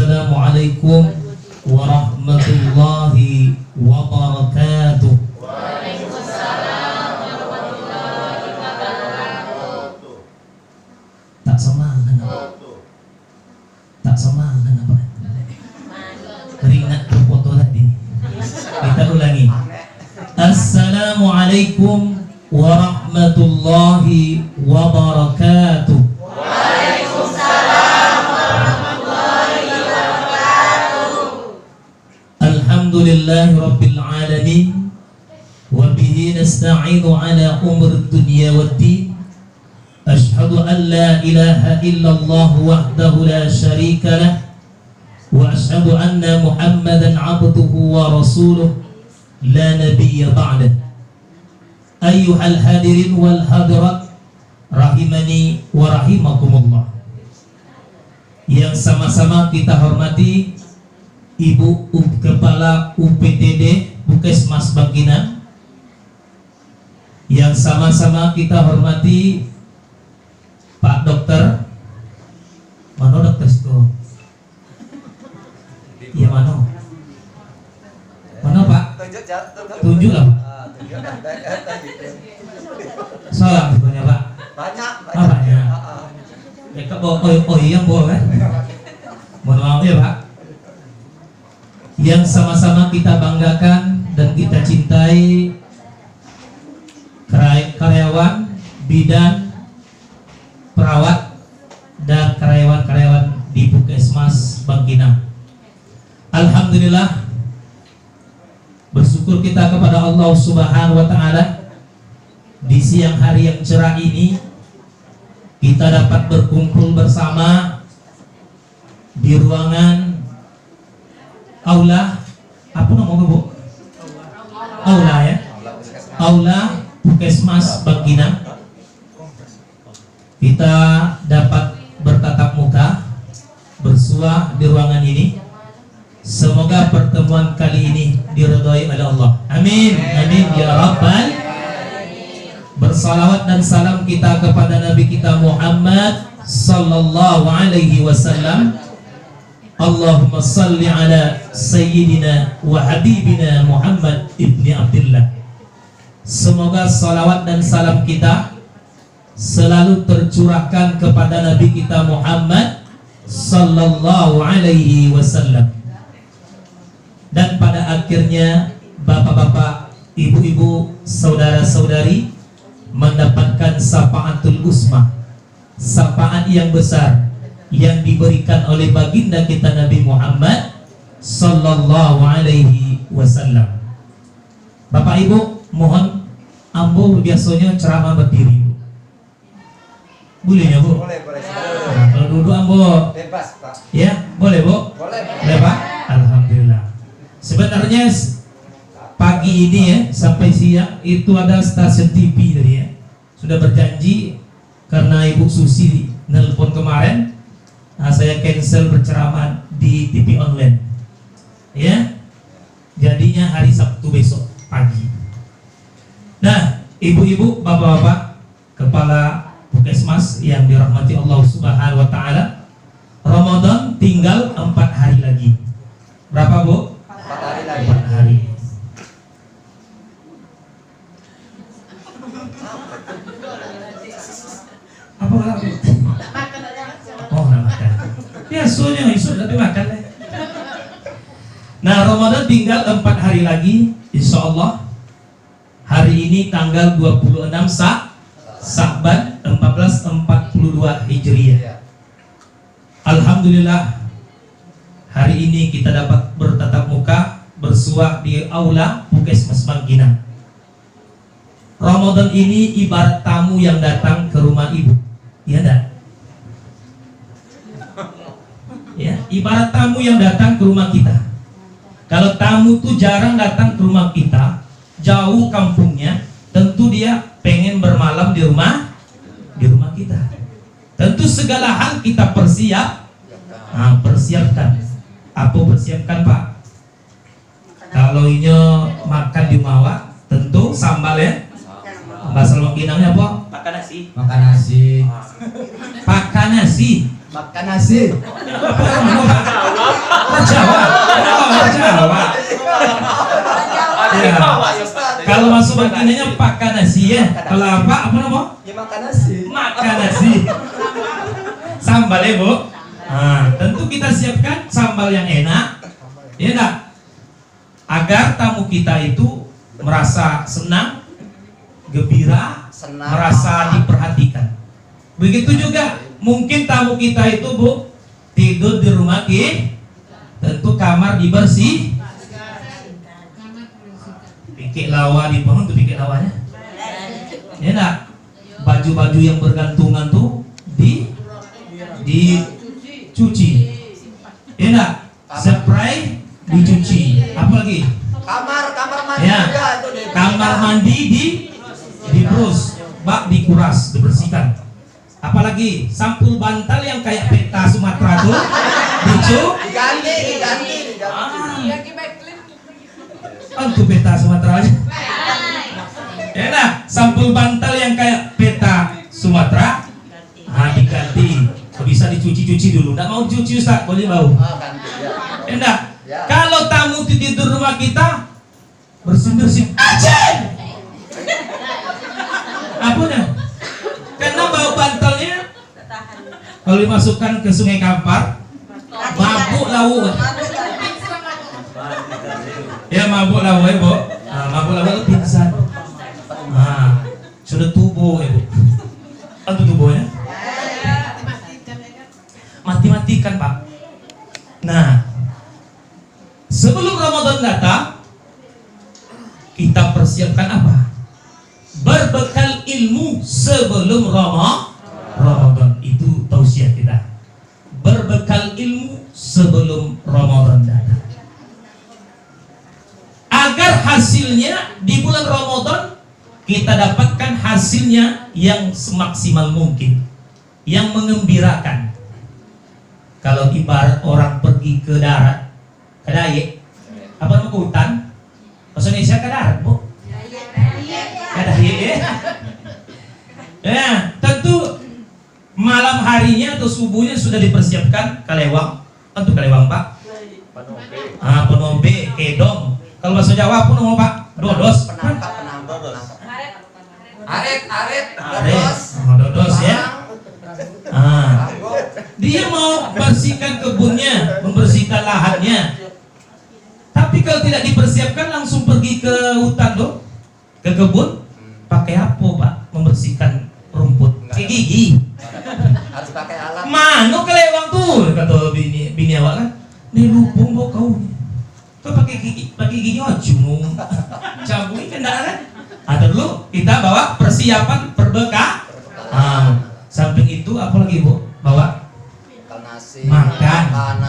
Assalamualaikum warahmatullahi wabarakatuh. Waalaikumsalam warahmatullahi wabarakatuh. Tak semangat apa? Keringat berfoto tadi. Kita ulangi. Assalamualaikum warahmatullahi wabarakatuh. Waalaikumsalam warahmatullahi wabarakatuh. Alhamdulillahi rabbil alamin. Wa bihi nasta'inu ala umur dunya waddin. Ashhadu an la ilaha illallah wahdahu la syarika lah. Wa ashhadu anna Muhammadan abduhu wa rasuluh la nabiyya ba'dah. Ayyuhal hadirin wal hadirat rahimani wa rahimakumullah. Yang sama-sama kita hormati Ibu Kepala UPTD Puskesmas Bangkinang. Yang sama-sama kita hormati Pak Dokter. Mana dokter itu? Ya mana? Mana Pak? Tunjuk lah. Salam sebenarnya Pak. Banyak. Banyak. Ya kak yang boleh kan? Mohon maaf ya Pak. Yang sama-sama kita banggakan dan kita cintai karyawan, bidan, perawat dan karyawan-karyawan di Puskesmas Bangkinang. Alhamdulillah, bersyukur kita kepada Allah Subhanahu wa taala di siang hari yang cerah ini kita dapat berkumpul bersama di ruangan aula, apa namanya Bu? Aula ya. Aula Puskesmas Bangkinang. Kita dapat bertatap muka, bersua di ruangan ini. Semoga pertemuan kali ini diridhai oleh Allah. Amin. Amin ya rabbal. Bersalawat dan salam kita kepada Nabi kita Muhammad sallallahu alaihi wasallam. Allahumma salli ala sayyidina wa habibina Muhammad ibni Abdullah. Semoga salawat dan salam kita selalu tercurahkan kepada Nabi kita Muhammad sallallahu alaihi wasallam. Dan pada akhirnya bapak-bapak, ibu-ibu, saudara-saudari mendapatkan syafaatul uzma, syafaat yang besar yang diberikan oleh baginda kita Nabi Muhammad sallallahu alaihi wasallam. Bapak Ibu, mohon ambo biasanya ceramah berdiri. Boleh ya Bu? Boleh. Nah, kalau duduk ambo Bebas, Pak. ya, boleh Bu? Boleh. Boleh Pak? Alhamdulillah. Sebenarnya pagi ini ya sampai siang itu ada stasiun TV tadi ya. Sudah berjanji karena Ibu Susi nelpon kemarin, saya cancel berceramah di TV online. Ya. Jadinya hari Sabtu besok pagi. Nah, ibu-ibu, bapak-bapak, kepala Puskesmas yang dirahmati Allah Subhanahu wa taala, Ramadan tinggal 4 hari lagi. Berapa, Bu? 4 hari lagi. 4 hari. Apa lagi? Oh, nggak makan. Biasanya isu tapi makan deh. Nah, Ramadan tinggal 4 hari lagi, insya Allah. Hari ini tanggal 26 Sya'ban 1442 Hijriah. Alhamdulillah, hari ini kita dapat bertatap muka, bersua di aula Puskesmas Bangkinang. Ramadan ini ibarat tamu yang datang ke rumah ibu. Iya enggak? Ya, ibarat tamu yang datang ke rumah kita. Kalau tamu tuh jarang datang ke rumah kita, jauh kampungnya, tentu dia pengen bermalam di rumah kita. Tentu segala hal kita persiapkan. Apa persiapkan Pak? Kalau ini makan di Mawa, tentu sambal ya. Bahasa Bangkinangnya apa? Makan nasi. Makan nasi. Pakan nasi. Makan nasi. Apa? Ya. Kalau masuk begininya pakai nasi ya. Kalau apa nama? Ya makan nasi. Makan nasi. Sambal ya Bu. Nah, tentu kita siapkan sambal yang enak, ya enggak? Agar tamu kita itu merasa senang, gembira, Senang. merasa diperhatikan. Begitu juga mungkin tamu kita itu Bu tidur di rumah kita, tentu kamar dibersih. Pikir lawa di pohon tuh pikir lawanya. Ya enggak? Baju-baju yang bergantungan tuh dicuci. Ya enggak? Spray dicuci. Apa lagi? Kamar mandi Ya. juga itu Kamar mandi dibrus, bak dikuras, dibersihkan. Apalagi sampul bantal yang kayak peta Sumatera tuh diganti. Untuk peta Sumatera aja. Ya nah, sampul bantal yang kayak peta Sumatera, diganti. Bisa dicuci dulu. Nggak mau dicuci Ustaz, boleh bau. Ganti ya. Enggak. Ya. Kalau tamu tidur rumah kita bersih aja. Apanya? Karena bau bantalnya kalau dimasukkan ke Sungai Kampar, mabuk lawu. Ya mabuk lawu ya Bu. Mabuk lawu itu pingsan. Sudah tubuh ya Bu. Itu tubuhnya. Mati-matikan Pak. Nah, sebelum Ramadan datang, kita persiapkan apa? Berbekal ilmu sebelum Ramadan. Itu tausiah kita. Berbekal ilmu sebelum Ramadan datang. Agar hasilnya di bulan Ramadan kita dapatkan hasilnya yang semaksimal mungkin, yang mengembirakan. Kalau ibarat orang pergi ke darat, ke dayek, apa nama ke hutan? Bahasa Indonesia ke darat, Bu? Ke dayek ya. Ya, tentu malam harinya atau subuhnya sudah dipersiapkan kalewang. Untuk kalewang Pak? Penombe, kedong. Kalau bahasa Jawa pun nama Pak? Dodos. Penangkap. Aret. Dodos ya. Dia mau bersihkan kebunnya, membersihkan lahannya. Tapi kalau tidak dipersiapkan langsung pergi ke hutan loh, ke kebun, pakai apa Pak? Membersihkan rumput, pakai gigi. Harus pakai alat. Mano kelewang tuh, kata bini awak kan. Nih lupung kok kau. Kau pakai gigi aja mau cabui kan kan? Ada dulu kita bawa persiapan perbekal. Samping itu apa lagi Bu? Bawa Nasi, makanan.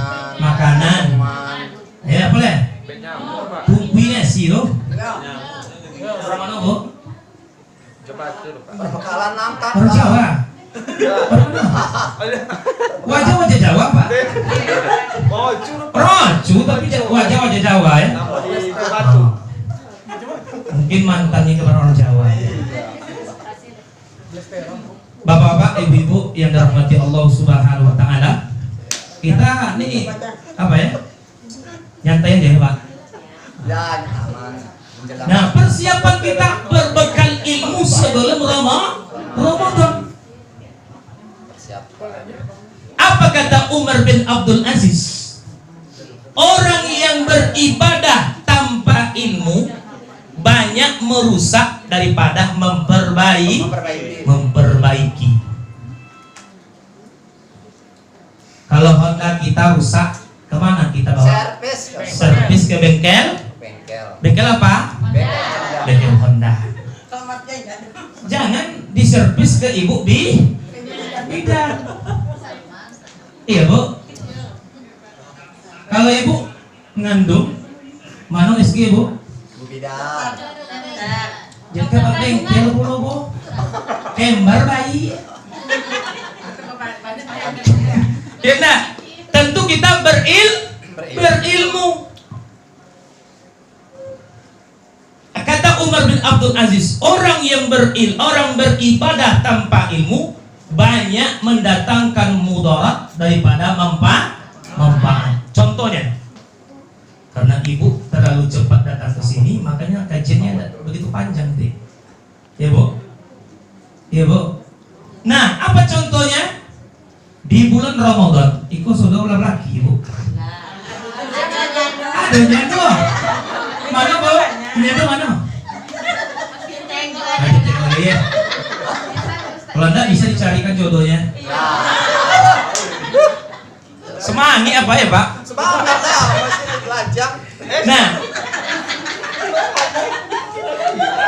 minuman. Ya boleh. Tungguin nasi loh. Orang mana Bu? Perbekalan nangkap. Orang Jawa. Wajah Jawa Pak. Rocu tapi wajah Jawa ya. Mungkin mantannya kepada orang Jawa. Bapak-bapak, ibu-ibu yang dirahmati Allah Subhanahu wa taala. Kita nih apa ya? Nyantai aja Pak. Ya, aman. Nah, persiapan kita berbekal ilmu sebelum Ramadan. Apa kata Umar bin Abdul Aziz? Orang yang beribadah tanpa ilmu banyak merusak daripada memperbaiki. Kalau Honda kita rusak, kemana kita bawa? Servis ke bengkel. Bengkel apa? Bengkel Honda. Jangan diservis ke ibu bidan. Iya Bu. Kalau ibu ngandung, mana SG Bu? Bu bidan. Jangan ke bengkel Bu. Kembar bayi. Ya nah, tentu kita berilmu. Kata Umar bin Abdul Aziz, orang beribadah tanpa ilmu banyak mendatangkan mudarat daripada manfaat. Contohnya, karena ibu terlalu cepat datang ke sini, makanya Iya Bu. Nah, apa contohnya? Di bulan Ramadan, ikut saudara laki Bu. Ada nyatu. Mana Bu? Nyatu mana? Ayo tengok lagi ya. Kalau enggak bisa dicarikan jodohnya. Semangi apa ya Pak? Semangat lah, masih lajang. Nah,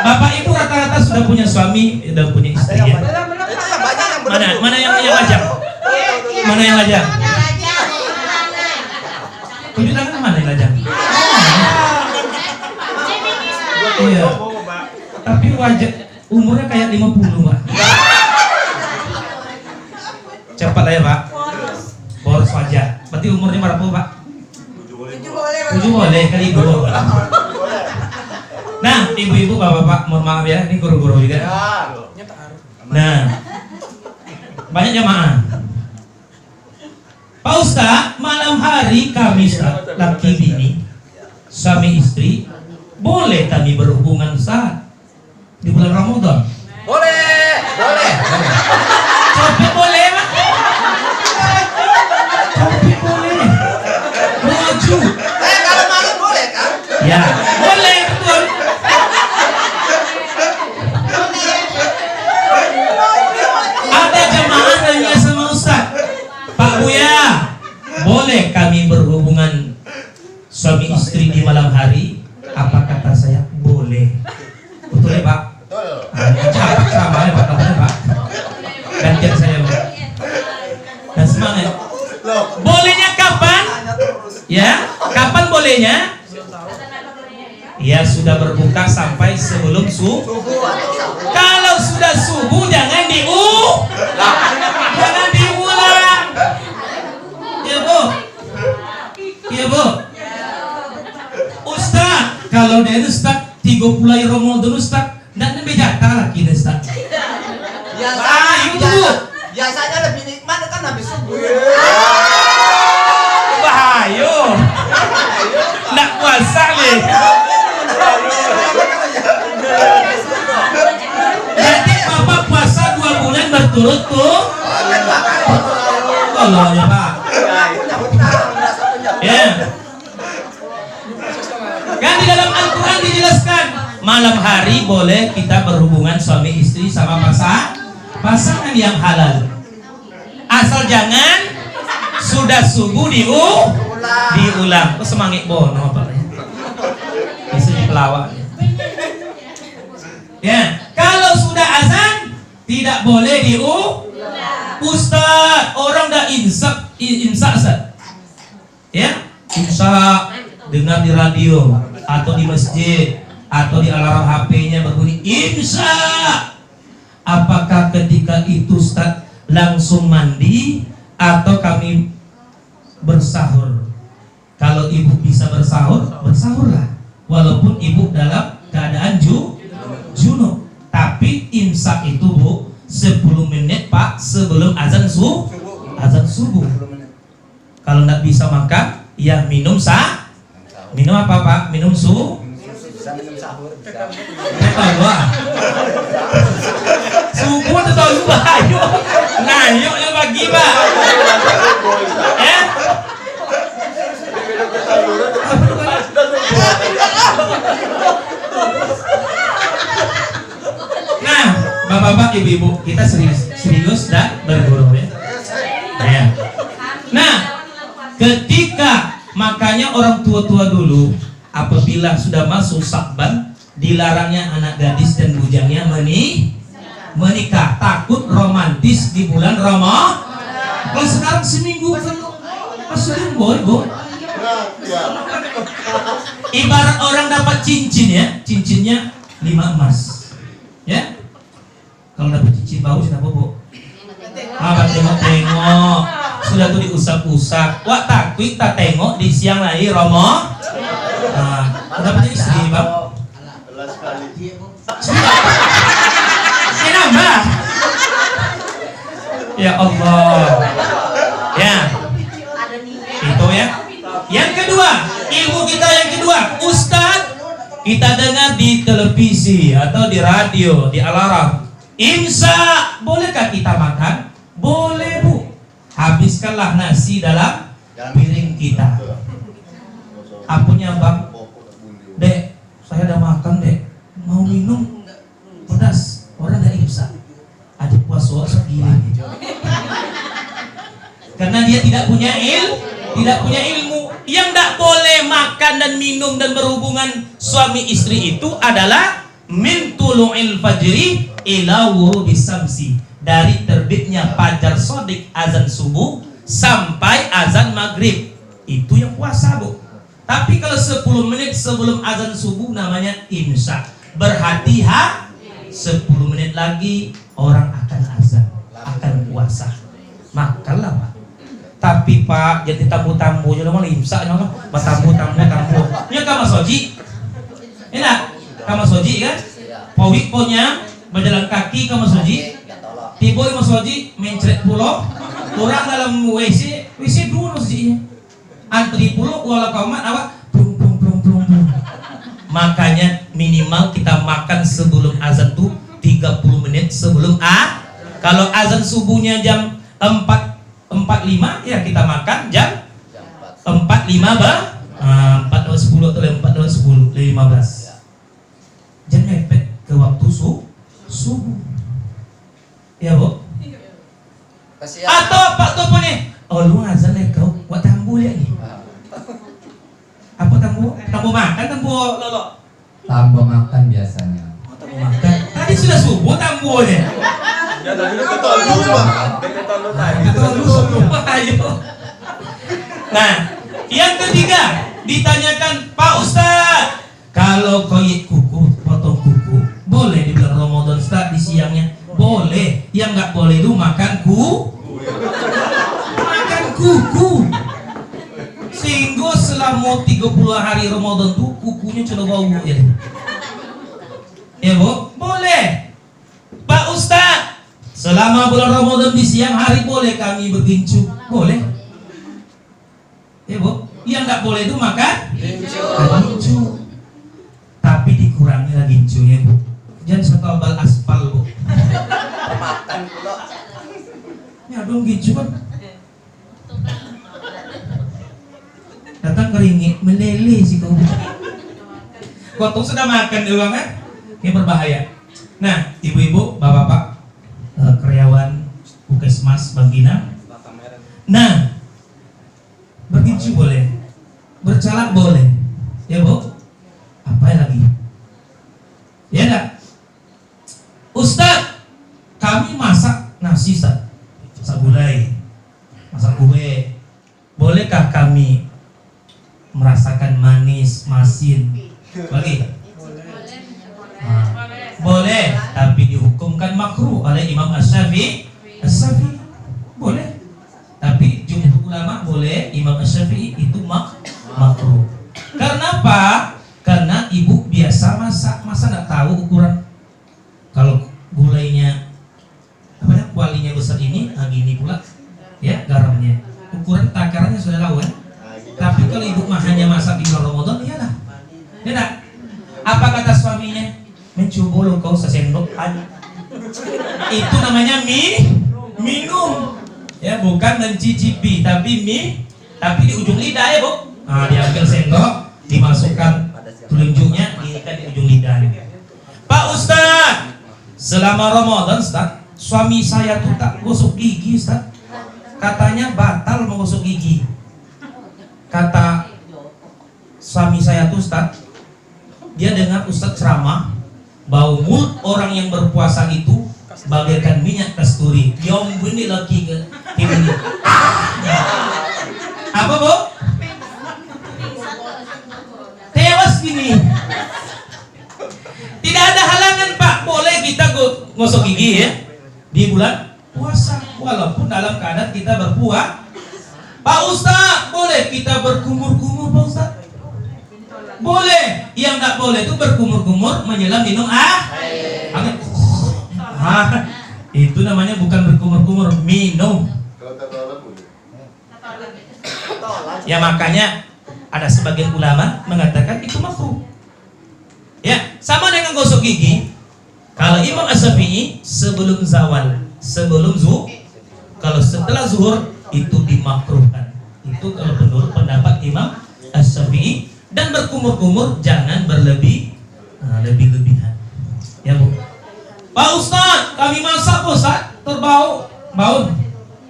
Bapak Ibu rata-rata sudah punya suami dan punya istri ya. Itu yang banyak yang benar. Mana yang lajang? Mana yang lajang? Tunjuk tangan mana yang lajang? Iya. Tapi wajah umurnya kayak 50 Pak. Cepat lah ya Pak. Boros wajah. Berarti umurnya berapa Pak? 7 boleh kali guru. Nah, ibu-ibu, bapak-bapak, mohon maaf ya, ini guru-guru juga. Nah, banyak jamaah. Pak Ustaz, malam hari kami laki bini, suami istri, boleh kami berhubungan saat di bulan Ramadan? Boleh. Coba boleh Pak? Coba boleh. Maju. Kalau malam boleh kan? Ya, boleh betul. Ada jamaah nanya sama Ustaz, Pak Buya, boleh kami berhubungan suami istri di malam hari? Apa kata saya? Boleh. Betul ya Pak? Betul. Cepat sama ya Pak, katanya Pak. Gantian saya Pak. Dan semangat. Bolehnya kapan? Ya, kapan bolehnya? Ya sudah berbuka sampai sebelum subuh. Kalau sudah subuh jangan jangan diulang. Ya Bu. Ya Bu. Ustaz, kalau dia Ustaz 30 Ramadan Ustaz, dan bejata lagi Ustaz. Biasanya lebih nikmat kan habis subuh. Bahaya. Nak puasa nih. Nanti Bapak puasa 2 bulan berturut-turut. Allah ya Pak. Ya. Kan di dalam Al-Quran dijelaskan malam hari boleh kita berhubungan suami istri sama pasangan yang halal. Asal jangan sudah subuh diulang. Oh, semangit bono Pak. Bisa dipelawak. Ya, kalau sudah azan tidak boleh Ustaz, orang dah imsak Ustaz. Ya, imsak dengar di radio atau di masjid atau di alarm HP-nya berbunyi imsak. Apakah ketika itu Ustaz langsung mandi atau kami bersahur? Kalau ibu bisa bersahur, bersahurlah. Walaupun ibu dalam keadaan junub. Tapi imsak itu Bu 10 menit Pak sebelum azan subuh. Kalau tidak bisa makan, ya minum minum apa Pak? Minum Bisa minum sahur. Subuh atau lupa? Ayo bagi Pak. Ya. Nah, bapak-bapak, ibu-ibu, kita serius dan berguru ya. Ya. Nah, ketika makanya orang tua-tua dulu apabila sudah masuk Sya'ban dilarangnya anak gadis dan bujangnya menikah, takut romantis di bulan Ramadan. Kalau sekarang seminggu masukin boy. Ibarat orang dapat cincin ya, cincinnya 5 emas. Ya. Kalau dapat cincin bagus kenapa Bu? Tengok. Sudah tuh diusap-usap. Wah takut tak tengok di siang lagi Ramadan. Nah, dapatnya istri Bang. Ini nambah. Ya Allah. Ya. Itu ya. Yang kedua, ibu kita yang kedua, Ustaz, kita dengar di televisi atau di radio, di alarm, Imsak, bolehkah kita makan? Boleh bu. Habiskanlah nasi dalam piring kita. Apunya bang, dek, saya udah makan dek, mau minum pedas, orang dari imsak. Ada puasa segini. Karena dia tidak punya ilmu. Yang tidak boleh makan dan minum dan berhubungan suami istri itu adalah min tulu'il fajri ila ghurubis samsi, dari terbitnya fajar shadiq azan subuh sampai azan maghrib, itu yang puasa bu. Tapi kalau 10 menit sebelum azan subuh namanya imsak. Berhati 10 menit lagi orang akan azan, akan puasa. Makanlah pak. Tapi pak, jadi tamu-tamu jadi malah imsak malah tamu. Ini kamar soji. Enak. Kamar soji kan? Powik punya berjalan kaki kamar soji. Tiba kamar soji mencret pulau. Orang dalam WC dulu sojinya. Antri pulau wala kaumat awak plung. Makanya minimal kita makan sebelum azan tuh 30 menit sebelum kalau azan subuhnya jam 4.45 ya kita makan jam 4.10 atau 4.10 15. Jangan mepet ke waktu subuh. Ya bu. Atau pak tuh nih, oh lu azan deh kau, buat tambu lihat nih. Apa tambu? Tambu makan, tambu lolo. Tambu makan biasanya. Oh, tambu makan. Tadi sudah subuh tambunya. Ya tadi itu dulu Ayo. Nah, yang ketiga ditanyakan Pak Ustaz, kalau koyik kuku, potong kuku, boleh di bulan Ramadan Ustaz di siangnya? Boleh. Yang nggak boleh itu makan kuku. Sehingga selama 30 hari Ramadan tuh kukunya cuma bau ya. Ya bu, boleh. Pak Ustaz, selama bulan Ramadan di siang hari boleh kami bergincu? Boleh. Ya bu, yang nggak boleh itu makan gincu. Tapi dikurangi lagi gincunya bu. Jangan setebal aspal bu. makan pula. Ya dong gincu kan. Datang keringit meleleh sih kau. Kau sudah makan doang kan? Ini berbahaya. Nah, ibu-ibu, bapak-bapak, karyawan Puskesmas Bangkina. Nah, bergincu boleh, bercalak boleh, ya bu. Apa lagi? Ya enggak? Ustaz, kami masak nasi Ustaz, masak gulai, masak kue. Bolehkah kami merasakan manis, masin? Lagi? Boleh, tapi dihukumkan makruh oleh Imam Asy-Syafi'i. Boleh. Tapi jumhur ulama boleh, Imam Asy-Syafi'i itu makruh. Karena apa? Karena ibu biasa masak, masa nggak tahu ukuran. Kalau gulainya kualinya besar ini, gini pula ya garamnya. Ukuran takarannya sudah tahu kan? Tapi kalau ibu hanya masak di bulan Ramadan, iyalah. Ya enggak? Apa kata suaminya? Mencoba lo kau sesendok aja. Itu namanya minum. Ya, bukan mencicipi, tapi tapi di ujung lidah ya, Bu. Nah, diambil sendok, dimasukkan telunjuknya, diikat di ujung lidah. Pak Ustaz, selama Ramadan, Ustaz, suami saya tuh tak gosok gigi, Ustaz. Katanya batal menggosok gigi. Kata suami saya tuh, Ustaz, dia dengar Ustaz ceramah, bau mulut orang yang berpuasa itu bagaikan minyak kasturi. Yom bunyi lagi ke ini. Apa bu? Tewas gini. Tidak ada halangan Pak, boleh kita gosok gigi ya di bulan puasa, walaupun dalam keadaan kita berpuasa. Pak Ustaz, boleh kita berkumur-kumur Pak Ustaz? Boleh. Yang tak boleh itu berkumur-kumur menyelam minum itu namanya bukan berkumur-kumur, minum. Ya makanya ada sebagian ulama mengatakan itu makruh. Ya, sama dengan gosok gigi. Kalau Imam Asy-Syafi'i sebelum zawal, sebelum zuhur. Kalau setelah zuhur itu dimakruhkan. Itu kalau menurut pendapat Imam Asy-Syafi'i. Dan berkumur-kumur jangan lebih-lebihan. Ya Bu. Pak Ustaz, kami masak Pak Ustaz, terbau, bau.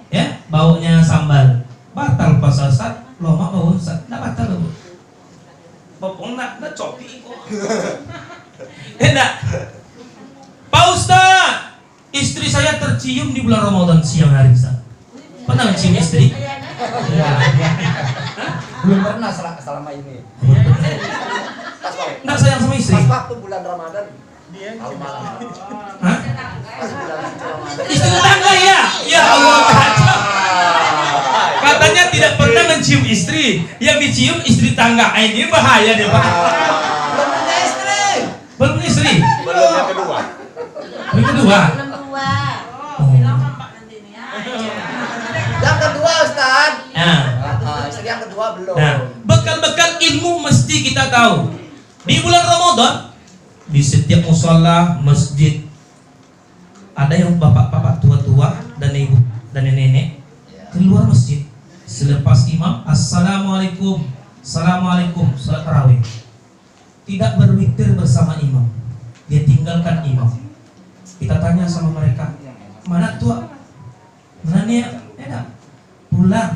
Ya, baunya sambal. Batal puasa Ustaz, lomak bau Ustaz. Enggak batal Bu. Bopong nak copi kok. Enggak. Pak Ustaz, istri saya tercium di bulan Ramadan siang hari Ustaz. Pernah mencium istri? Belum pernah selama ini. Pas waktu, Enggak sayang sama istri? pas waktu bulan Ramadan. Malam-malam. Hah? Pas bulan Ramadan. Istri tetangga ya? Ya Allah, kacau. Katanya tidak pernah mencium istri, yang dicium istri tangga. Ini bahaya deh Pak. Belum punya istri. Belum punya istri? Belum yang kedua. Yang kedua? Oh. Yang kedua Ustaz. Nah, Istri yang kedua belum. nah, bekal-bekal ilmu mesti kita tahu. Di bulan Ramadan, di setiap mushola, masjid, ada yang bapak-bapak tua-tua dan ibu dan nenek keluar masjid selepas imam assalamualaikum, assalamualaikum, salat tarawih. Tidak berwitir bersama imam, dia tinggalkan imam. Kita tanya sama mereka, mana tua? Mana nih? Pulang.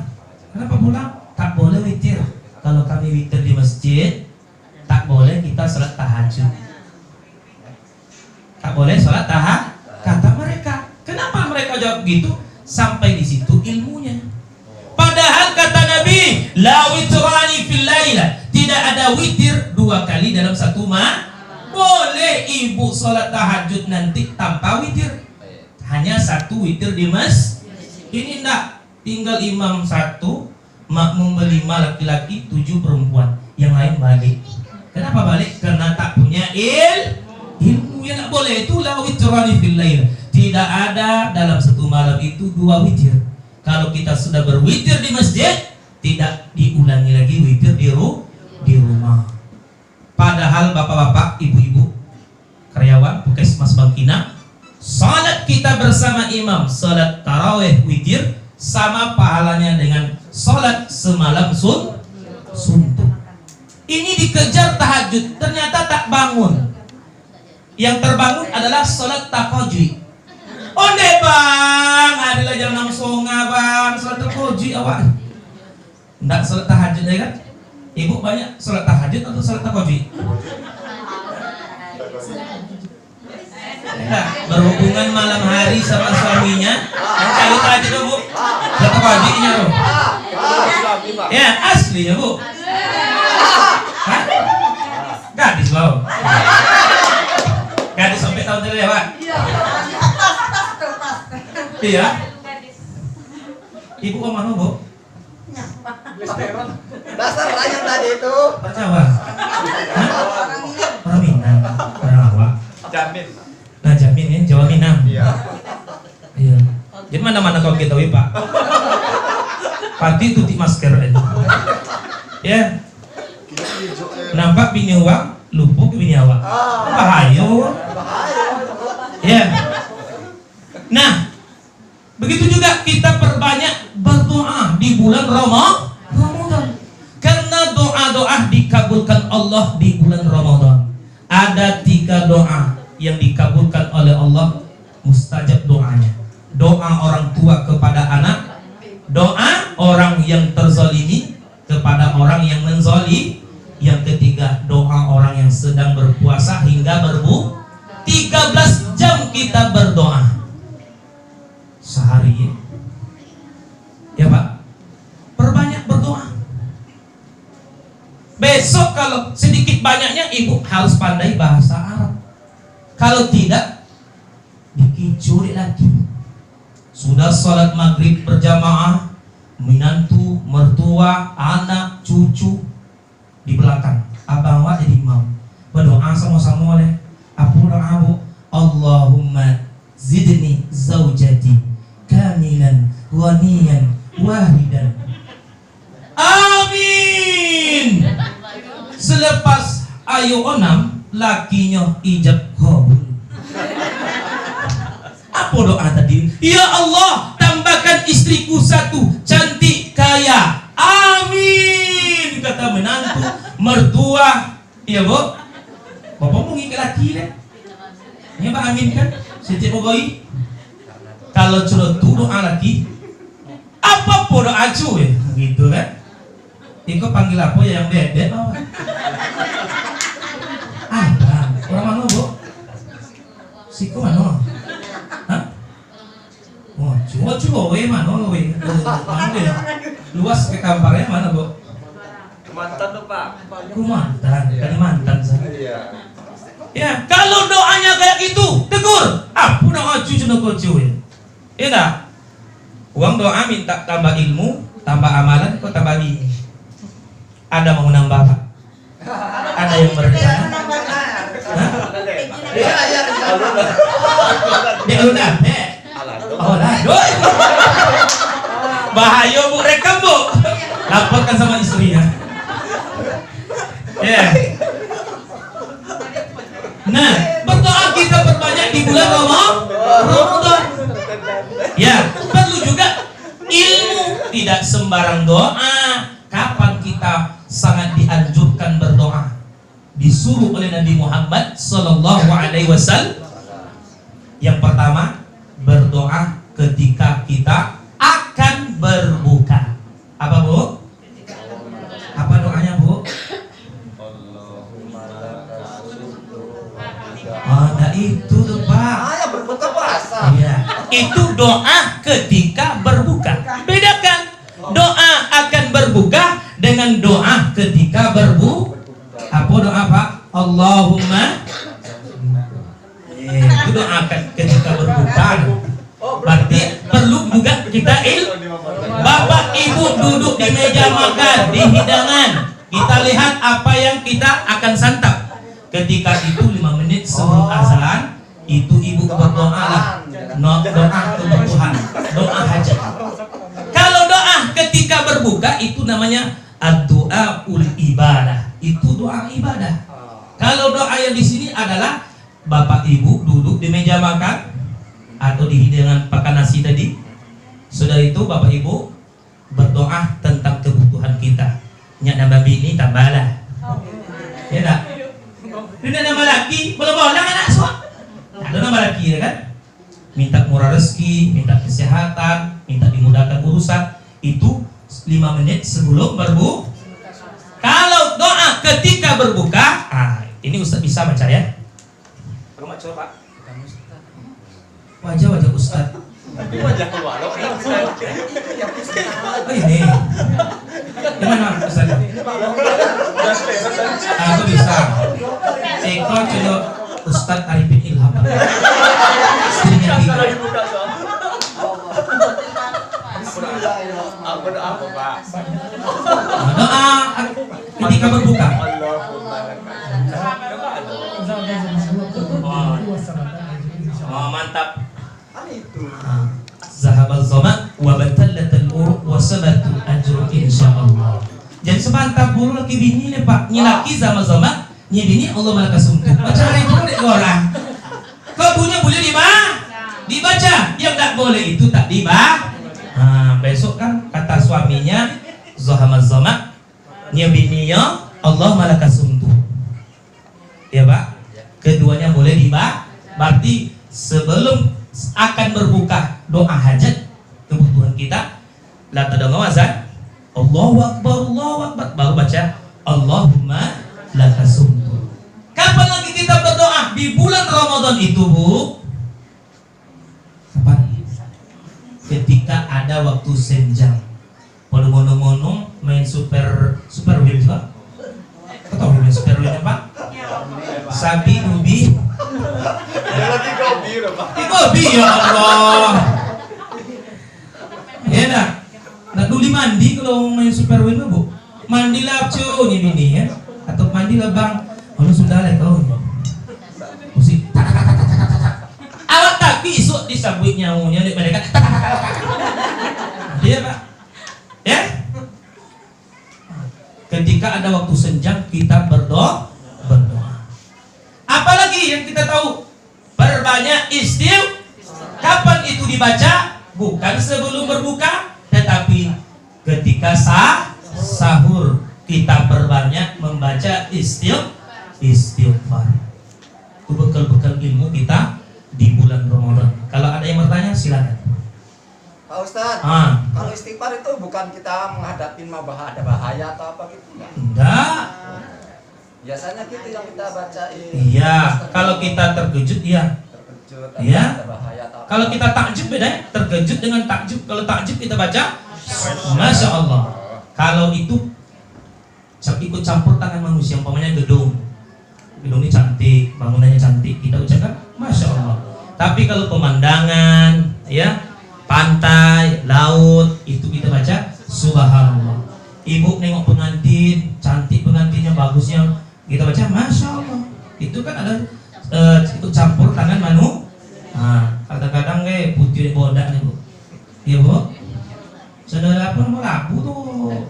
Kenapa pulang? Tak boleh witir. Kalau kami witir di masjid, tak boleh kita salat tahajud. Tak boleh salat tahajud. Kata mereka. Kenapa mereka jawab gitu? Sampai di situ ilmunya. Padahal kata Nabi, la witrani fil laila. Tidak ada witir 2 kali dalam satu malam. Boleh ibu salat tahajud nanti tanpa witir. Hanya 1 witir di masjid. Ini enggak, tinggal imam 1, makmum 5 laki-laki, 7 perempuan, yang lain balik. Kenapa balik? Karena tak punya ilmu. Yang enggak boleh itu la witrani fil lail. Tidak ada dalam satu malam itu 2 witir. Kalau kita sudah berwitir di masjid, tidak diulangi lagi witir di rumah. Padahal bapak-bapak, ibu-ibu, karyawan, puskesmas Bangkina, salat kita bersama imam, salat tarawih witir, sama pahalanya dengan salat semalam suntuk. Ini dikejar tahajud, ternyata tak bangun. Yang terbangun adalah salat tahajud. Onde bang, adalah jangan songa bang, salat tahajud awak. Ndak salat tahajud ya kan? Ibu banyak salat tahajud atau salat tahajud? Nah, berhubungan malam hari sama suaminya, kalau tahajud dong Bu, salat tahajudnya dong. Ya asli ya Bu. Hah? Gadis bau. Gadis sampai tahun terlewat. Iya. Ibu kok mana Bu? Dasar yang tadi itu. Jawa. Orang Minang, orang Awak. Jamin. Nah Jamin ya, Jawa Minang. Iya. Iya. Jadi mana-mana kau kita Pak. Pati tuti masker aja. Ya. Nampak bini uang, lupuk bini awak. Bahaya. Ya. Nah, begitu juga kita perbanyak berdoa di bulan Ramadan. Karena doa-doa dikabulkan Allah di bulan Ramadan. Ada 3 doa yang dikabulkan oleh Allah, mustajab doanya. Doa orang tua kepada anak, doa orang yang terzalimi kepada orang yang menzalimi. Yang ketiga, doa orang yang sedang berpuasa hingga 13 jam kita berdoa sehari ya Pak. Perbanyak berdoa. Besok kalau sedikit banyaknya ibu harus pandai bahasa Arab. Kalau tidak, dikicuri lagi. Sudah sholat maghrib berjamaah, menantu, mertua, anak, cucu di belakang. Abang wa jadi imam. Berdoa sama-sama oleh. Aku doa Bu, Allahumma zidni zaujati kamilan ghaniyan wahidan. Amin. Selepas ayo 6 lakinya ijab kabul. Apa doa tadi? Ya Allah, tambahkan istriku satu, cantik, kaya. Amin. Kata menantu, mertua. Iya, Bu. Bapak mau ngikut laki deh. Ini Pak Amin kan? Setiap pegawai. Kalau celotu doa lagi, apa pun doa cuy, gitu kan? Iko panggil apa ya yang bebek mau? Orang mana Bu? Siko mana? Hah? Oh, cuma we mana we? Mana dia? Luas ke kamarnya mana Bu? Mantan tuh Pak. Kalimantan saya. Iya. Ya, kalau doanya kayak gitu, tegur. Apa doa cucu nak cuy? Iya tak? Uang doa minta tambah ilmu, tambah amalan, kok tambah ini. Ada mau nambah Pak? Ada yang berencana? Hah? Iya, iya rencana. Dia udah, oh lah, doi. Bahaya Bu, rekam Bu. Laporkan sama istrinya. Ya. Nah, berdoa kita perbanyak di bulan Ramadan. Ya, perlu juga ilmu, tidak sembarang doa. Kapan kita sangat dianjurkan berdoa? Disuruh oleh Nabi Muhammad sallallahu alaihi wasallam. Yang pertama, berdoa ketika kita akan berbuka. Apa Bu? Apa doanya Bu? Nah itu tuh Pak. Ah, ya berbuka puasa. Iya. Itu doa ketika berbuka. Bedakan doa akan berbuka dengan doa ketika berbuka. Apa doa Pak? Allahumma. Itu doa ketika berbuka. Berarti perlu juga kita Bapak Ibu duduk di meja makan, di hidangan. Kita lihat apa yang kita akan santap. Ketika itu 5 menit sebelum azan, itu ibu berdoa lah. Doa kebutuhan, doa hajat. Kalau doa ketika berbuka itu namanya ad-doa ul ibadah. Itu doa ibadah. Kalau doa yang di sini adalah Bapak Ibu duduk di meja makan atau di hidangan pakan nasi tadi. Sudah itu Bapak Ibu berdoa tentang kebutuhan kita. Nyak nambah bini tambahlah. Ya tak? Tidak nambah laki, boleh anak suami. Ada nambah laki ya kan? Minta murah rezeki, minta kesehatan, minta dimudahkan urusan. Itu 5 menit sebelum berbuka. Kalau doa ketika berbuka, ini Ustaz bisa baca ya. Rumah coba. Wajah Ustaz. Tapi wajah keluar. Oh ini. Gimana Ustaz? Aku bisa. Eko coba Ustaz Arifin Ilham. Istrinya tiga. Apa doa apa Pak? Doa ketika berbuka. Oh, mantap. Zahabal zama wa batallatal ur wa sabatu ajru insyaallah. Jadi semantap buru laki bini nih Pak. Nyi laki sama nyi bini Allah malaka sumtu. Baca hari itu dek orang. Kau punya boleh dibaca. Yang tak boleh itu tak dibaca. Besok kan kata suaminya zahabal zama nyi bininya Allah malaka sumtu. Ya Pak. Keduanya boleh dibaca. Berarti sebelum akan berbuka doa hajat kebutuhan kita, la tadang azan, Allahu Akbar, baru baca Allahumma lakasumtu. Kapan lagi kita berdoa? Di bulan Ramadan itu Bu. Kapan? Ketika ada waktu senjang. Pada mono-mono main super wheel juga. Kau tahu main super wheel Pak? Sapi ubi. Lagi kopi udah Pak. Kopi ya Allah. Ya dah. Nak dulu mandi kalau main super wheel Bu. Mandilah cuy ini ya. Atau mandilah Bang. Kalau sudah lah kau. Musik. Awak tapi esok disambut nyawunya di mereka. Iya Pak. Ya. Ketika ada waktu senjang kita berdoa. Apalagi yang kita tahu? Berbanyak istighfar. Kapan itu dibaca? Bukan sebelum berbuka, tetapi ketika sahur kita perbanyak membaca istighfar. Itu bekal-bekal ilmu kita di bulan Ramadan. Kalau ada yang bertanya silakan. Pak Ustadz, kalau istighfar itu bukan kita menghadapi ada bahaya atau apa gitu enggak? Enggak. Biasanya gitu yang kita bacain. Iya, kalau kita terkejut iya. Terkejut, Iya. ada bahaya atau apa. Kalau kita takjub beda ya, terkejut dengan takjub. Kalau takjub kita baca Masya Allah. Kalau itu ikut campur tangan manusia, umpamanya gedung ini cantik, bangunannya cantik, kita ucapkan Masya Allah. Tapi kalau pemandangan, ya, pantai, laut, itu kita baca Subhanallah. Ibu nengok pengantin, cantik pengantinnya, bagusnya, kita baca Masya Allah. Itu kan ada ikut campur tangan kadang-kadang putih bodak nih bu, iya bu. Saudara apa nomor Rabu tuh,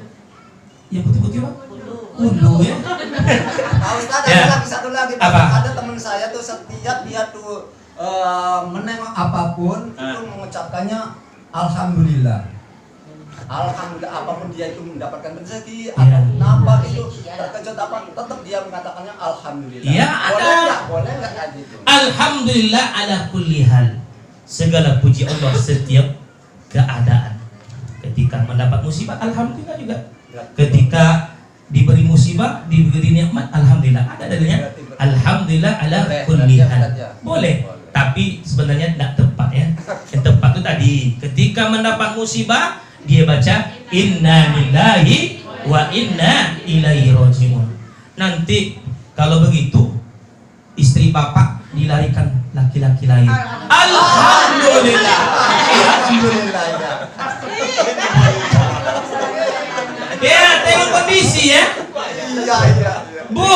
yang putih-putih pak? Undu ya. Pak Ustadz, Ya. ada satu lagi. Apa? Ada teman saya tuh setiap dia tuh menengok apapun itu mengucapkannya Alhamdulillah. Alhamdulillah, apapun dia itu mendapatkan rezeki Ya. atau nambah itu terkejut apa, tetap dia mengatakannya Alhamdulillah. Ya, Boleh nggak kayak gitu? Alhamdulillah ala kulli hal. Segala puji Allah setiap keadaan. Ketika mendapat musibah, alhamdulillah juga. Ketika diberi musibah, diberi nikmat, alhamdulillah. Ada dalilnya. Alhamdulillah ala kulli hal. Boleh, tapi sebenarnya tidak tepat ya. Yang tepat itu tadi, ketika mendapat musibah, dia baca inna lillahi wa inna ilaihi rajiun. Nanti kalau begitu, istri bapak dilarikan laki-laki lain. Alhamdulillah. Alhamdulillah ya. Ya, tengok kondisi ya. Iya. Bu,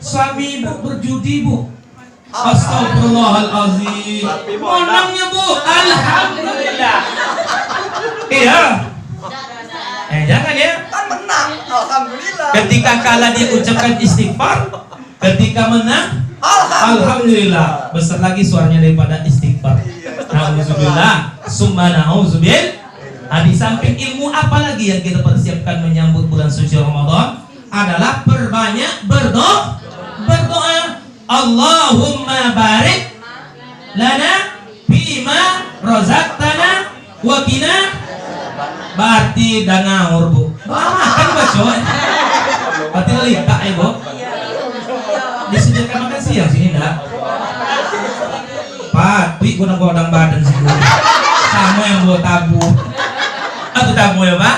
suami ibu berjudi bu. Astagfirullahalazim. Menangnya bu, alhamdulillah. Iya. Jangan ya. Kan menang, Alhamdulillah. Ketika kalah dia ucapkan istighfar, ketika menang, alhamdulillah. Besar lagi suaranya daripada istighfar. Nauzubillah, summa nauzubil. Di samping ilmu apa lagi yang kita persiapkan menyambut bulan suci Ramadan adalah perbanyak berdoa. Allahumma barik lana fima razaqtana wa qina. Berarti dah ngawur bu. Makan baca. Berarti lita bu. Disediakan makan siang sini dah. Pak, pi godang badan sih. Sama yang buat tabu. Atau tabu ya pak?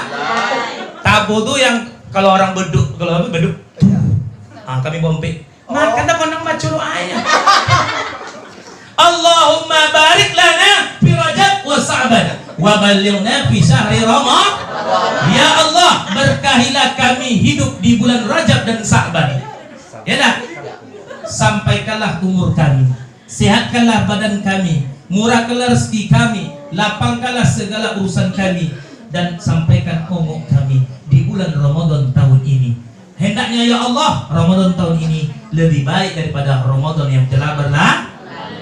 Tabu tuh yang kalau orang beduk, kalau apa beduk? Kami bompe. Makan dah kondang baca doanya. Allahumma barik lana fi Rajab wa Sa'ban wa ballighna fi syahri Ramadan. Ya Allah, berkahilah kami hidup di bulan Rajab dan Sa'ban. Ya dah. Sampaikanlah umur kami, sehatkanlah badan kami, murahkanlah rezeki kami, lapangkanlah segala urusan kami, dan sampaikan umur kami di bulan Ramadan tahun ini. Hendaknya ya Allah, Ramadan tahun ini lebih baik daripada Ramadan yang telah berlalu.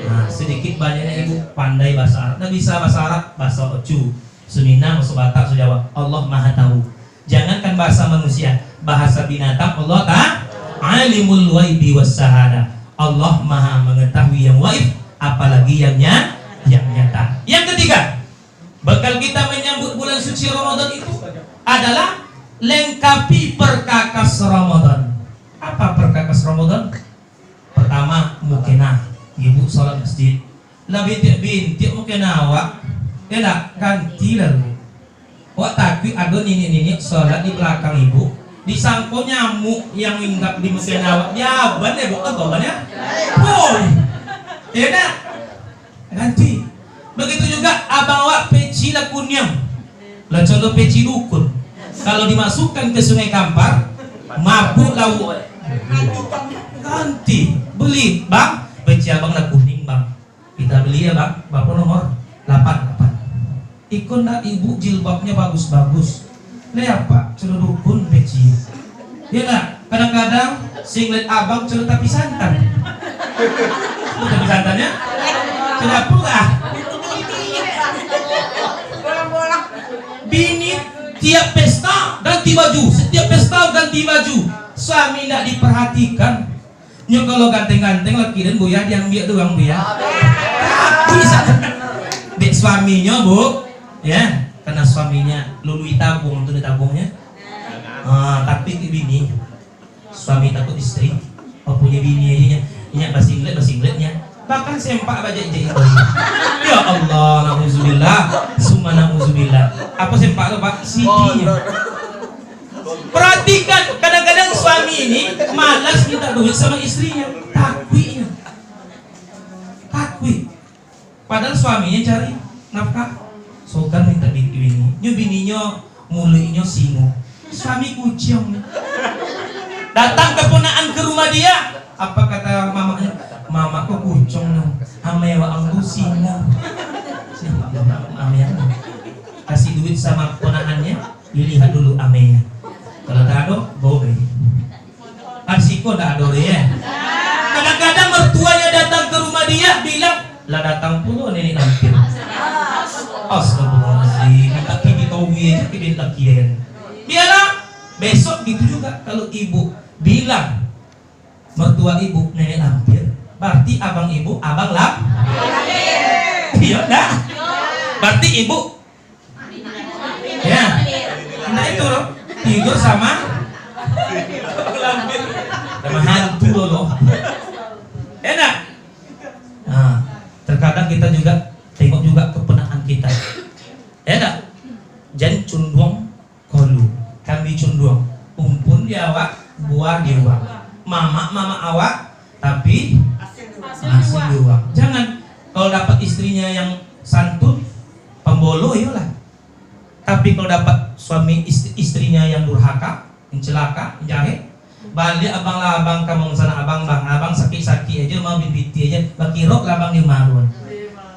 Nah, sedikit banyaknya ibu pandai bahasa Arab. Nggak bisa bahasa Arab, bahasa Ocu, Sumina, bahasa Batak, bahasa Jawa. Allah Maha Tahu. Jangankan bahasa manusia, bahasa binatang Allah alimul waibi was sahada. Allah Maha mengetahui yang waib, apalagi yang nyata. Yang ketiga, bekal kita menyambut bulan suci Ramadan itu adalah lengkapi perkakas Ramadan. Apa perkakas Ramadan? Pertama, mukenah. Ibu sholat masjid. Lah bintik mukenah awak. Ya tak? Ganti lalu. Wak takwi ada nini sholat di belakang ibu. Disangko nyamuk yang hinggap di mukenah awak. Ya, bener bukan kau ya? Boy. Ya tak? Ganti. Begitu juga abang awak peci lah kunyam. Lah contoh peci dukun. Kalau dimasukkan ke Sungai Kampar, mabuk lauk. Ganti, beli bang, peci abang lah kuning bang. Kita beli ya bang, berapa nomor? 8. Ikut nak ibu jilbabnya bagus-bagus. Lihat pak, sudah dukun peci. Ya nak, kadang-kadang singlet abang sudah tapi santan. Tapi santannya? Sudah pula. setiap pesta ganti baju, setiap pesta ganti baju. Suami tidak diperhatikan. Nyo kalau ganteng-ganteng laki dan boya diambil doang dia. Bisa dek suaminya bu, ya karena suaminya lului tabung tuh tabungnya. Tapi bini, suami takut istri, punya bini aja nya basingletnya. Bahkan sempak baca ijek itu. Ya Allah, nauzubillah, summa nauzubillah. Apa sempak itu Pak? Sitinya. Perhatikan, kadang-kadang suami ini malas minta duit sama istrinya, takwinya. Takwi. Padahal suaminya cari nafkah. Sokan minta bini. Nyo bininya mulainya singo. Suami kucing. Datang keponaan ke rumah dia. Apa kata mamanya? Mama kok kucing no. Amewa anggu singo. Amewa. Kasih duit sama ponaannya, dilihat dulu amenya. Kalau tak ada, boleh. Arsiko tak ada ya. Kadang-kadang mertuanya datang ke rumah dia, bilang, lah datang puluh nenek lampir. Astagfirullahaladzim. Minta kini tawi aja, kini lakian. Biarlah, besok gitu juga. Kalau ibu bilang, mertua ibu nenek lampir, berarti abang ibu, abang lampir. Iya dah. Berarti ibu. Ya. Nah itu loh. Tidur sama hantu loh. Enak. Nah, terkadang kita juga tengok juga keponaan kita. Enak. Jan cundung kolu, kami cundung. Umpun di awak, buah di awak. Mama awak, tapi asin di awak. Jangan kalau dapat istrinya yang santun, pembolo yolah. Tapi kalau dapat suami istrinya yang durhaka, yang celaka, yang jahe, balik abang kamu sana abang sakit aja mau binti aja, bakirok labang di marun.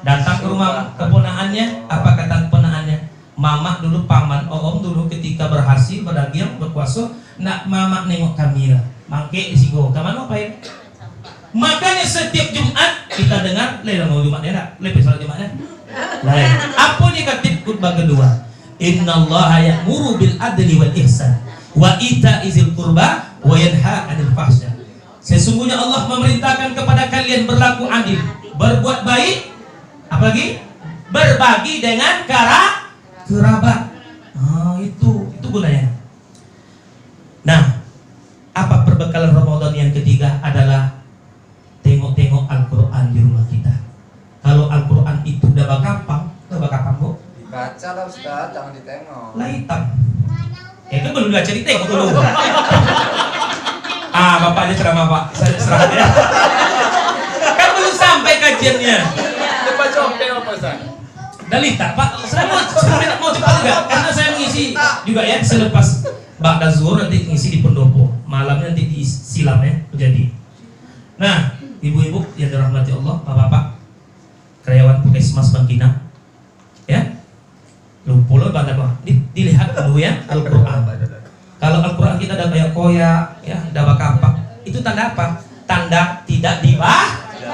Datang ke rumah keponaannya, apa kata keponaannya? Mama dulu paman, om dulu ketika berhasil berdagang berkuasa, nak mama nengok kami lah, mangke isigo, kamu apa ya? Makanya setiap Jumat kita dengar, leh mau Jumat ya, lebih salat Jumatnya. Lain. Apa nih kata khutbah kedua? Innallaha ya'muru bil adli wal ihsan wa ita'izil qurba wa yanha 'anil fahsya. Sesungguhnya Allah memerintahkan kepada kalian berlaku adil, berbuat baik, apalagi berbagi dengan kerabat. Itu gunanya. Nah, apa perbekalan Ramadan yang ketiga adalah tengok-tengok Al-Qur'an di rumah kita. Kalau Al-Qur'an itu udah bakapang Bu? Baca lah Ustaz, jangan ditengok. Lah hitam. Kan belum baca ditengok dulu. Bapaknya ceramah Pak. Saya serah ya. Kan belum sampai kajiannya. Cepat compel apa Ustaz? Dalita Pak. Saya mau cepat enggak? Karena saya mengisi juga ya selepas Ba'da Zuhur nanti ngisi di pendopo. Malamnya nanti di silam ya menjadi. Nah, ibu-ibu yang dirahmati Allah, bapak-bapak, karyawan Puskesmas Bangkinang, ya. Lumpur banget Pak. Dilihat dulu ya Al-Qur'an. Kalau Al-Qur'an kita ada kayak koyak, ya, ada bakapak. Itu tanda apa? Tanda tidak dibaca.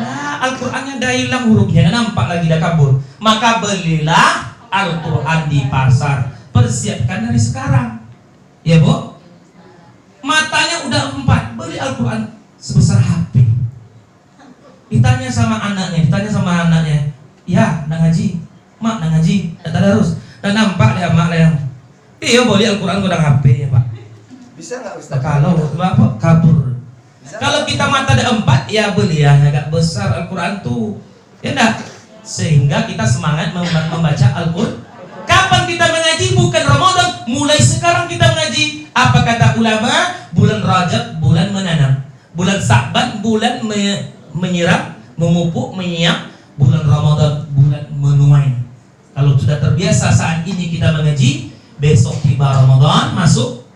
Nah, Al-Qur'annya dah hilang hurufnya, nampak lagi dah kabur. Maka belilah Al-Qur'an di pasar. Persiapkan dari sekarang. Ya, Bu? Matanya udah 4, beli Al-Qur'an sebesar HP. Ditanya sama anaknya, "Ya, nang ngaji." Mak nang ngaji, tak terus. Dan nampak dia mak yang, iya boleh Al-Quran gudang HP ya Pak. Bisa nggak Ustaz? Kalau Bapak kabur. Kalau kita mata ada 4, ya beli ya agak besar Al-Quran tuh, ya enggak. Sehingga kita semangat membaca Al-Quran. Kapan kita mengaji? Bukan Ramadan. Mulai sekarang kita mengaji. Apa kata ulama? Bulan Rajab, bulan menanam. Bulan Sa'ban, bulan menyiram, memupuk, menyiap. Bulan Ramadan, bulan menuai. Kalau sudah terbiasa saat ini kita mengaji, besok tiba Ramadan masuk.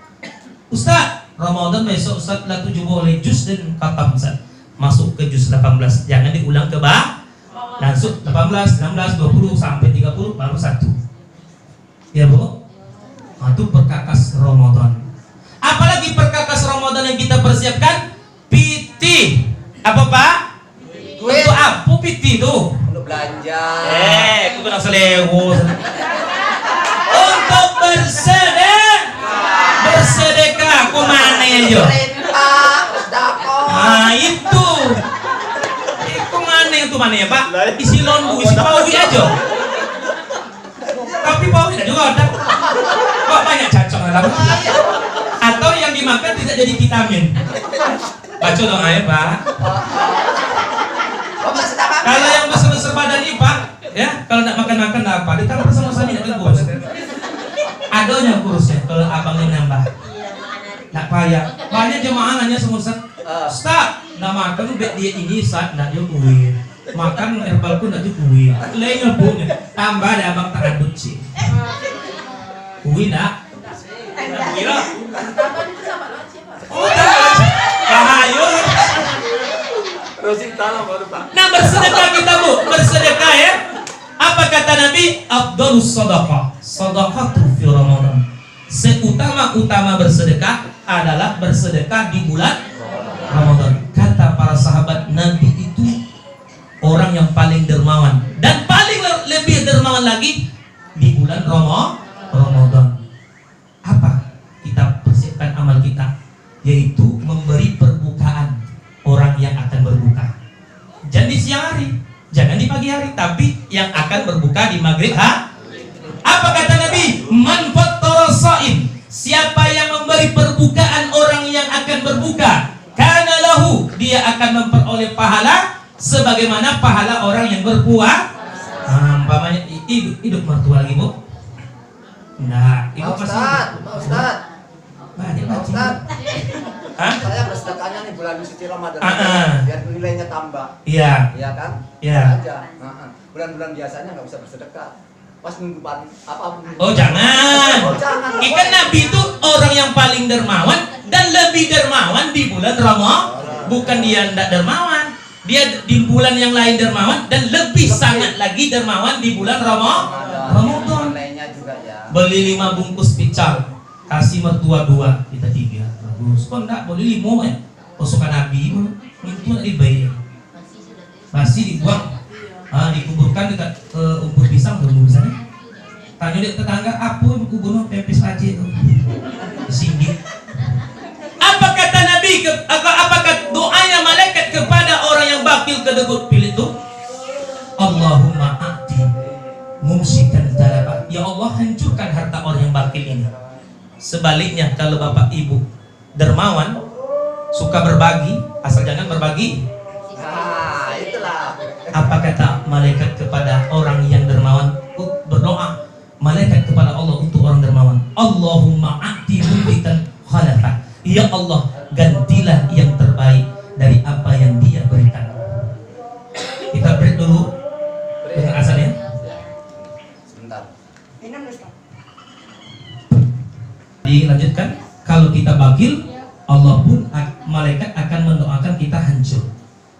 Ustaz, Ramadan besok Ustaz lah 7 boleh juz dan khatam Ustaz. Masuk ke juz 18. Jangan diulang ke bawah. Langsung 18, 19, 20 sampai 30 baru 1. Ya, Bu? Itu perkakas Ramadan. Apalagi perkakas Ramadan yang kita persiapkan? Piti. Apa Pak? Untuk apa piti itu? Untuk belanja. Aku kena selewo. Untuk bersedekah kemana aja? Perintah, sedekah. Nah itu kemana itu mana ya Pak? Isi londu, isi pawi aja. Tapi pawi juga ada. Kok banyak cacok dalam? Atau yang dimakan tidak jadi vitamin? Baca dong aja Pak. Bapak sedekah. Kalau yang besar-besar badan ini Pak, ya kalau nak makan-makan apa? Ditambah sama-sama tidak kurus. Adanya kurusnya kalau abangnya nambah. Nak payah. Banyak jemaah nanya sama Ustaz. Ustaz, nak makan bet dia ini Ustaz, nak cukup. Makan herbalku nak cukup. Lainnya punya. Tambah ada abang tak adut sih. Kui nak. Kira. Oh, bahaya. Terus tanam baru Pak. Nah bersedekah kita Bu, bersedekah ya. Apa kata Nabi? Afdhalus sadaqah, sadaqatu fi Ramadan. Seutama-utama bersedekah adalah bersedekah di bulan Ramadan. Kata para sahabat Nabi itu orang yang paling dermawan dan paling lebih dermawan lagi di bulan Ramadan. Apa? Kita persiapkan amal kita, yaitu memberi perbukaan orang yang akan berbuka. Jangan di siang hari, jangan di pagi hari, tapi yang akan berbuka di maghrib. Apa kata Nabi? Man fattara shaim, siapa yang memberi perbukaan orang yang akan berbuka, kana lahu, dia akan memperoleh pahala sebagaimana pahala orang yang berpuasa. Umpamanya hidup mertua lagi Bu. Nah, ibu Pak Ustaz. banyak Pak Ustaz. Hah? Saya bersedekahnya nih bulan suci Ramadan. Ah. Biar nilainya tambah. Iya. Iya kan? Iya. Aja. Bulan-bulan biasanya nggak bisa bersedekah. Pas minggu apa? Oh jangan. Oh, jangan. Ikan Nabi itu orang yang paling dermawan dan lebih dermawan di bulan Ramadan. Bukan dia tidak dermawan, dia di bulan yang lain dermawan dan lebih sangat lagi dermawan di bulan Ramadan. Nilainya juga ya. Beli 5 bungkus pical, kasih mertua 2, kita 3. Bagus. Kok enggak boleh 5 ya? Pasukan Nabi itu dibayar. Masih dibuang. Dikuburkan dekat umpur pisang tuh misalnya. Tanya dia tetangga, apa yang kubunuh pepes aja itu. Singgit. Apa kata Nabi? Apakah doanya malaikat kepada orang yang bakil kedekut pilih itu? Allahumma a'ti mumsikan talabah. Ya Allah, hancurkan harta orang yang bakil ini. Sebaliknya kalau bapak ibu dermawan, suka berbagi, asal jangan berbagi. Nah, itulah. Apa kata malaikat kepada orang yang dermawan? Berdoa malaikat kepada Allah untuk orang dermawan. Allahumma a'ti mumsikan khalafah. Ya Allah, gantilah yang terbaik dari apa yang dia berikan. Kita break dulu dengan azan ya. Sebentar. Dilanjutkan, kalau kita bakil, Allah pun malaikat akan mendoakan kita hancur.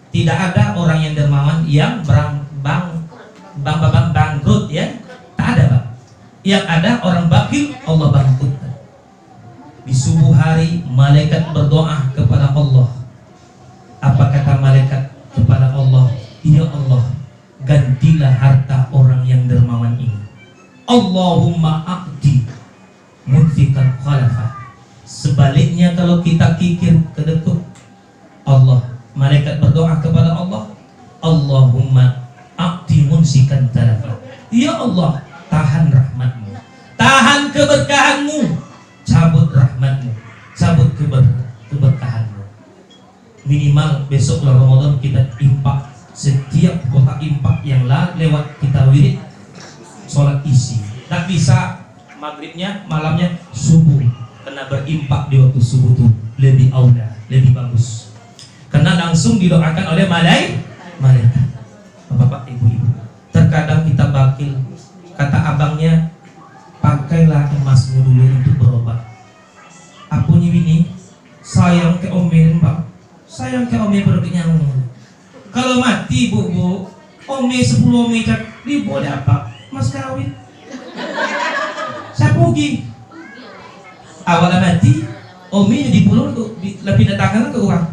Tidak ada orang yang dermawan yang bangkrut ya. Tak ada Pak. Yang ada orang bakil Allah bangkrutkan. Di subuh hari malaikat berdoa kepada Allah. Apa kata malaikat kepada Allah? Ya Allah, gantilah harta orang yang dermawan ini. Allahumma a'ti munfikan khalafah. Sebaliknya kalau kita kikir kedekut, Allah, malaikat berdoa kepada Allah, Allahumma a'ti munsikan talafah. Ya Allah, tahan rahmatmu, tahan keberkahanmu, cabut rahmatmu, cabut keberkahanmu. Minimal besok bulan Ramadan kita impak, setiap kotak impak yang lewat kita wirid sholat isi. Tak bisa maghribnya, malamnya, subuh, karena berimpak di waktu subuh itu lebih aula, lebih bagus, karena langsung didoakan oleh malaikat. Bapak ibu-ibu, terkadang kita bakil, kata abangnya, pakailah emasmu dulu untuk berobat. Apunya ini sayang ke omen Pak, sayang ke omen produknya. Kalau mati bu, ome 10 ome cak, boleh apa? Mas kawin. Saya pugi. Awalnya mati, ome dibunuh untuk lebih datangkan ke orang.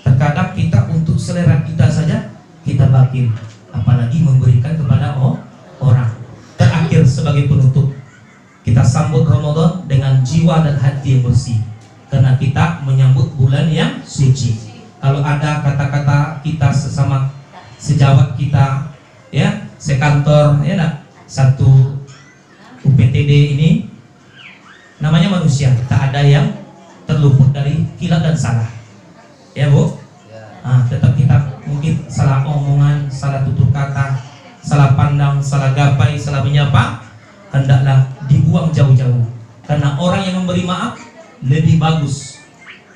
Terkadang kita untuk selera kita saja kita bakil, apalagi memberikan kepada orang. Terakhir sebagai penutup, kita sambut Ramadan dengan jiwa dan hati yang bersih, karena kita menyambut bulan yang suci. Kalau ada kata-kata kita sesama sejawat kita, ya, sekantor, ya nak, satu UPTD ini, namanya manusia, tak ada yang terluput dari kilap dan salah, ya Bu. Tetap kita mungkin salah omongan, salah tutur kata, salah pandang, salah gapai, salah menyapa, hendaklah dibuang jauh-jauh, karena orang yang memberi maaf lebih bagus,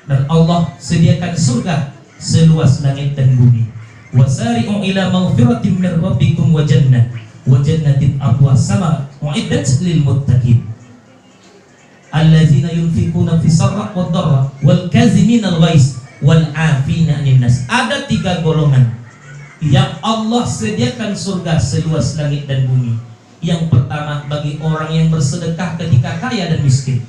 dan Allah sediakan surga seluas langit dan bumi. Wasari'u ila maghfiratin min rabbikum wa jannatin arduha sama u'iddat lil muttaqin allazina yunfikuna fi sarra wad dharra wal kazimina al ghaiz wal 'afina 'anil nas. Ada 3 golongan yang Allah sediakan surga seluas langit dan bumi. Yang pertama, bagi orang yang bersedekah ketika kaya dan miskin.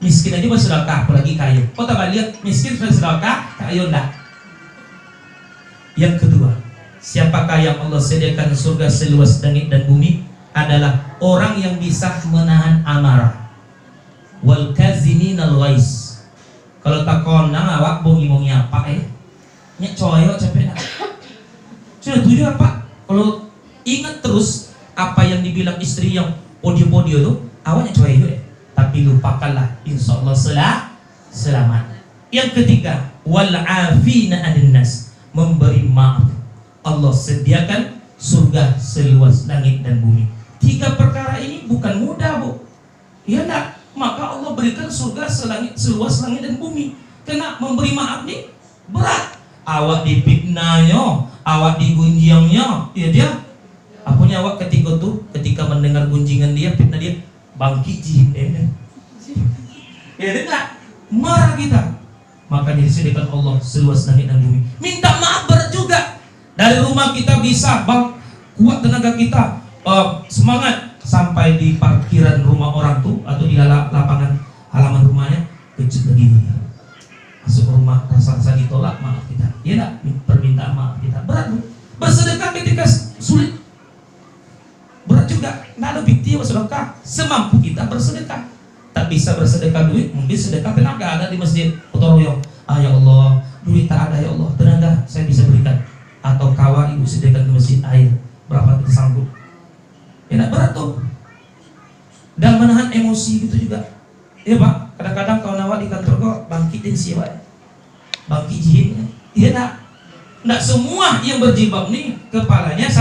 Miskin aja bersedekah, apalagi kaya. Kau tak lihat miskin bersedekah, kaya enggak. Yang kedua, siapakah yang Allah sediakan surga seluas langit dan bumi? Adalah orang yang bisa menahan amarah. Wal kaziminal ghaiz. Kalau tak konang awak bongi-bongi apa nya coyo capek nak. Sudah tujuh apa? Kalau ingat terus apa yang dibilang istri yang podio-podio itu, awaknya coyo tapi lupakanlah, insyaallah selamat. Yang ketiga, wal afina 'anil nas, memberi maaf. Allah sediakan surga seluas langit dan bumi. 3 perkara ini bukan mudah, Bu. Ya enggak? Maka Allah berikan surga seluas langit dan bumi. Karena memberi maaf nih berat. Awak dipitnahnya, awak digunjingnya, ya dia. Apanya awak ketika mendengar gunjingan dia, fitnah dia, bangkit jihad. Ya enggak? Marah kita. Makanya disediakan Allah seluas langit dan bumi. Minta maaf berat juga. Dari rumah kita bisa kuat tenaga kita, semangat sampai di parkiran rumah orang tuh atau di lapangan halaman rumahnya kejut lagi. Masuk rumah rasa-rasa ditolak, maaf kita. Ya enggak? Permintaan maaf kita berat. Bersedekah ketika sulit berat juga. Enggak ada bukti bersedekah. Semampu kita bersedekah. Tak bisa bersedekah duit, mungkin sedekah tenaga. Ada di masjid Utoroyong, ya Allah, duit tak ada ya Allah, tenaga saya bisa berikan. Atau kawan ibu sediakan ke masjid air, berapa kita sanggup. Ya berat tuh. Dan menahan emosi gitu juga. Ya Pak, kadang-kadang kalau nawak di kantor kok bangkitin siapa ya? Bangkit jihadnya. Iya enggak semua yang berjilbab nih kepalanya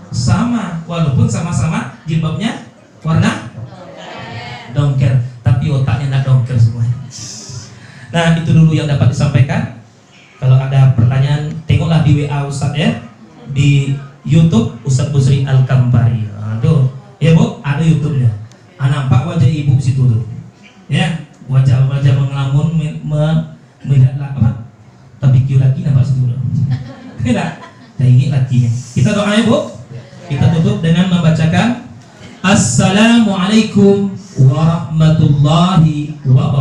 sama, walaupun sama-sama jilbabnya warna dongker, tapi otaknya enggak dongker semuanya. Nah, itu dulu yang dapat disampaikan. Kalau ada pertanyaan, tengoklah di WA Ustaz ya. Di YouTube Ustaz Busri Al-Kambari. Aduh, ya Bu, ada YouTube-nya. Nampak wajah ibu situ tuh. Ya, wajah-wajah mengelamun, melihat apa? Tapi kiu lagi nampak situ tuh. Tidak, saya ingin lakinya. Kita doa ya Bu. Kita tutup dengan membacakan Assalamualaikum warahmatullahi wabarakatuh.